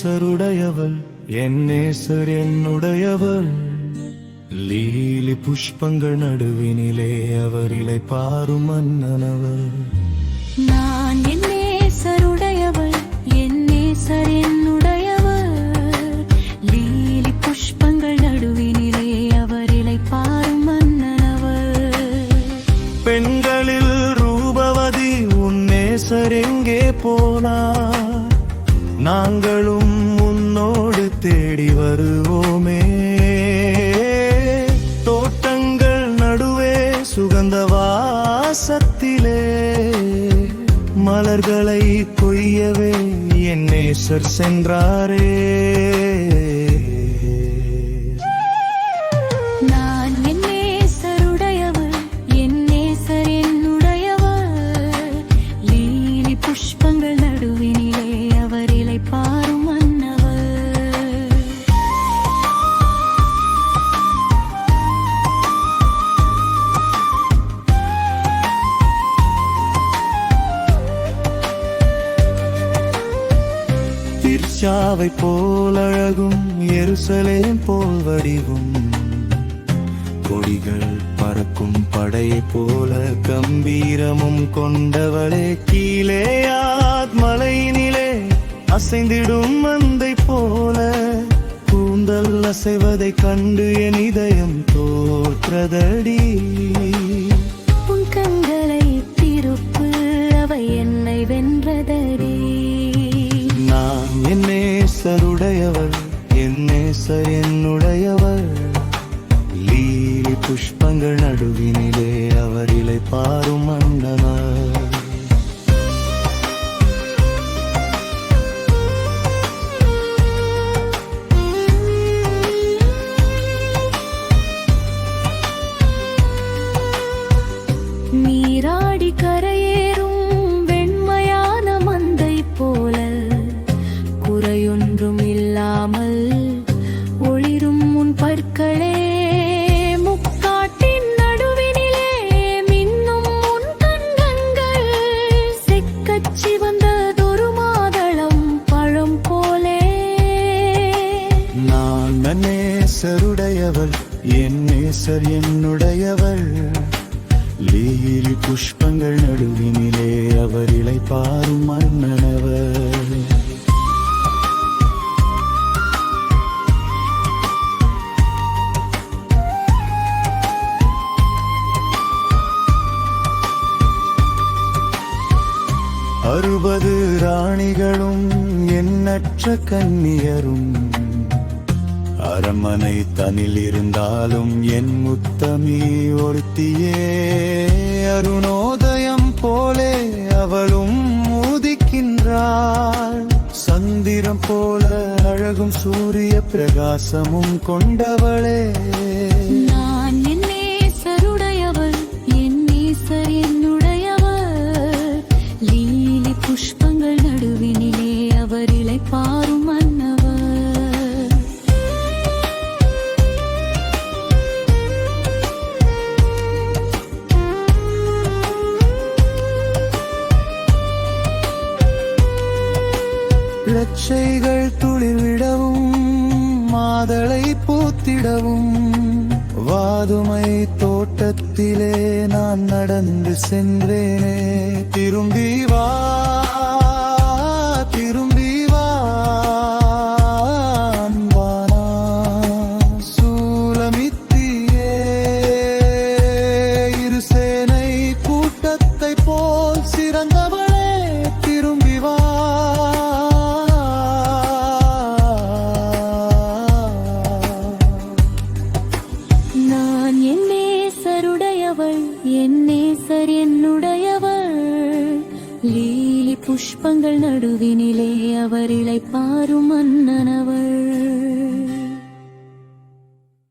நேசருடையவள் என் நேசர் என்னுடையவள். லீலி புஷ்பங்கள் நடுவினிலே அவர் இளைப்பாறும் மன்னனவள். நான் என் நேசருடையவள் என் நேசர் என்னுடையவள். லீலி புஷ்பங்கள் நடுவினிலே அவர் இளைப்பாறும் மன்னனவள். பெண்களில் ரூபவதி உன் நேசர் எங்கே போனார்? நாங்களும் உன்னோடு தேடி வருவோமே. தோட்டங்கள் நடுவே சுகந்த வாசத்திலே மலர்களை கொய்யவே என் நேசர் சென்றாரே. நான் என் நேசருடையவள் என் நேசர் என்னுடையவள். லீலி புஷ்பங்கள் நடுவினிலே அவர் இளைப்பாறும் மன்னவள். திர்ச்சாவை போல் அழகும் எருசலேம் போல் வடிவும், கொடிகள் பறக்கும் படையை போல கம்பீரமும் கொண்டவளே. கீலேயாத் மலையினிலே அசைந்திடும் மந்தை போல கூந்தல் அசைவதைக் கண்டு என் இதயம் தோற்றதடி. உன் கண்களை திருப்பு அவை என்னை வென்றதடி. நான் என் நேசருடையவள் என் நேசர் என்னுடையவள். லீலி புஷ்பங்கள் நடுவினிலே அவர் இளைப்பாறும் மன்னனவள். நீராடி கரையேறும் வெண்மையான மந்தை போல குறையொன்றும் இல்லாமல் ஒளிரும் உன் பற்களே. முக்காட்டின் நடுவினிலே மின்னும் உன் கண்கள் செக்கச்சி வந்ததொரு மாதளம் பழம் போலே. நான் நேசருடையவள் என் நேசர் என்னுடையவள். லீலி புஷ்பங்கள் நடுவினிலே அவர் இளைப்பாறும் மன்னனவள். அறுபது ராணிகளும் எண்ணற்ற கன்னியரும் அரண்மனை தனில் இருந்தாலும் என் முத்தமி ஒருத்தியே. அருணோதயம் போலே அவளும் உதிக்கின்றாள். சந்திரம் போல அழகும் சூரிய பிரகாசமும் கொண்டவளே. நான் என் நேசருடையவள் என் நேசர் என்னுடையவள். லீலி புஷ்பங்கள் நடுவினிலே அவர் இளைப்பாறும் மன்னவள். லட்சைகள் துளிர்விடவும் மாதளை பூத்திடவும் வாதுமை தோட்டத்திலே நான் நடந்து சென்றேனே. திரும்பி வா திரும்பி வா அன்பானா சூலமித்தியே. இருசேனை கூட்டத்தை போல் சிறந்தவளே திரும்பி வா. நான் என் நேசருடையவள் என் நேசர் என்னுடையவள். லீலி புஷ்பங்கள் நடுவினிலே அவர் இளைப்பாறும் மன்னனவள்.